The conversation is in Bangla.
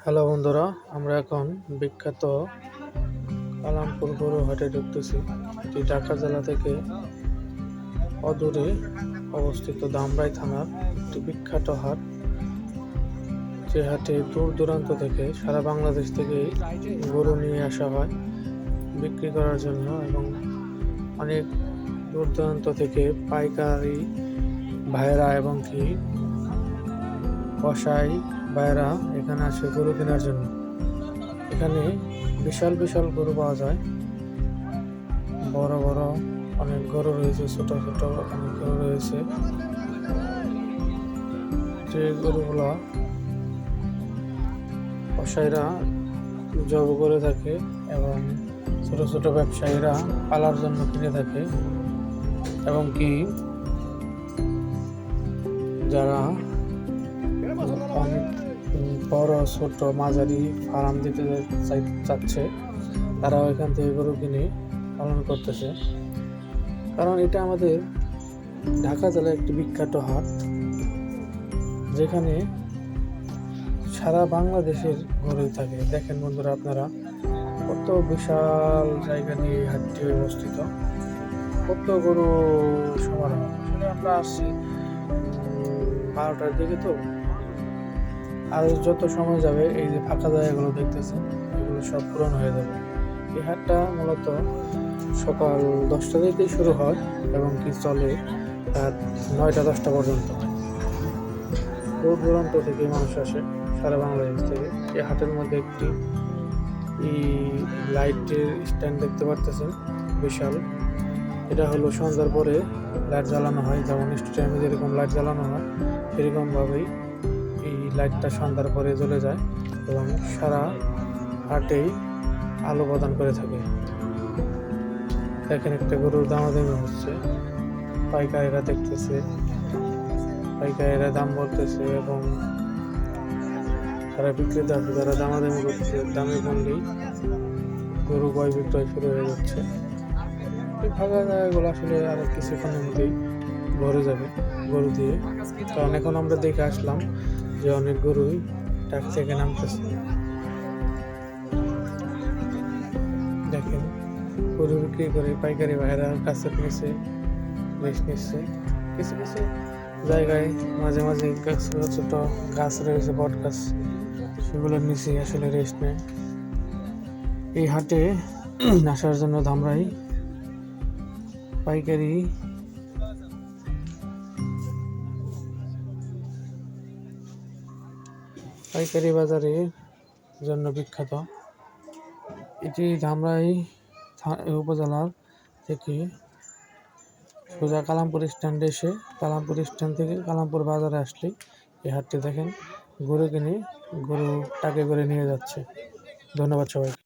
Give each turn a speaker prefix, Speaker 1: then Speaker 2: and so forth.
Speaker 1: হ্যালো বন্ধুরা, আমরা এখন বিখ্যাত কালামপুর গরু হাটে ঢুকতেছি। এটি ঢাকা জেলা থেকে অদূরে অবস্থিত ধামরাই থানার একটি বিখ্যাত হাট। যে হাটে দূর দূরান্ত থেকে সারা বাংলাদেশ থেকে গরু নিয়ে আসা হয় বিক্রি করার জন্য, এবং অনেক দূর দূরান্ত থেকে পাইকারি ভাইয়েরা এবং কি কসাই ভাইয়েরা এখানে আসে গরু কেনার জন্য। এখানে বিশাল বিশাল গরু পাওয়া যায়, বড় বড় অনেক গরু রয়েছে, ছোট ছোট অনেক গরু রয়েছে। যে গরুগুলো কসাইরা জব করে থাকে এবং ছোট ছোট ব্যবসায়ীরা পালার জন্য কিনে থাকে, এবং কি যারা অনেক বড় ছোট মাঝারি ফার্ম দিতে চাচ্ছে তারাও এখান থেকে গরু কিনে পালন করতেছে। কারণ এটা আমাদের ঢাকা জেলার একটি বিখ্যাত হাট, যেখানে সারা বাংলাদেশের গরুই থাকে। দেখেন বন্ধুরা, আপনারা কত বিশাল জায়গা নিয়ে হাটটি অবস্থিত, কত গরু সমারোহ। আসলে আমরা আসছি 12টার দিকে, তো আর যত সময় যাবে এই যে ফাঁকা জায়গাগুলো দেখতেছেন এগুলো সব পূরণ হয়ে যাবে। এই হাটটা মূলত সকাল 10টা থেকেই শুরু হয় এবং কি চলে রাত 9টা-10টা পর্যন্ত। দূর দূরান্ত থেকে মানুষ আসে, সারা বাংলাদেশ থেকে। এই হাটের মধ্যে একটি লাইটের স্ট্যান্ড দেখতে পারতেছেন, বিশাল। এটা হলো সন্ধ্যার পরে লাইট জ্বালানো হয়, যেমন স্টেডিয়ামে যেরকম লাইট জ্বালানো হয় সেরকমভাবেই এই লাইটটা সন্ধ্যার পরে জ্বলে যায় এবং সারা হাটেই আলো প্রদান করে থাকে। দেখেন, একটা গরুর দামাদামি হচ্ছে, পাইকারিরা দেখতেছে, পাইকারিরা দাম বলতেছে এবং তারা বিক্রেতা যারা দামাদামি করতেছে, দামে বললেই গরু ক্রয় বিক্রয় শুরু হয়ে যাচ্ছে। এই ফাঁকা জায়গাগুলো আসলে আর কিছুক্ষণের মধ্যেই ভরে যাবে গরু দিয়ে। কারণ এখন আমরা দেখে আসলাম যে অনেক গরুই ট্রাক থেকে নামতেছে। দেখেন, গরু বিক্রি করে পাইকারি ভাইয়েরা কাছে নিচ্ছে, রেস্ট নিচ্ছে। কিছু কিছু জায়গায় মাঝে মাঝে ছোট ছোট গাছ রয়েছে, বট গাছ, সেগুলোর নিচে আসলে রেস্ট নেয়। এই হাটে আসার জন্য ধামরাই পাইকারি বাজারের জন্য বিখ্যাত। এটি ধামরাই উপজেলার থেকে সোজা কালামপুর স্ট্যান্ডে এসে কালামপুর স্ট্যান্ড থেকে কালামপুর বাজারে আসলে এই হাটটি দেখেন গরু কিনে গরু টাকে করে নিয়ে যাচ্ছে। ধন্যবাদ সবাইকে।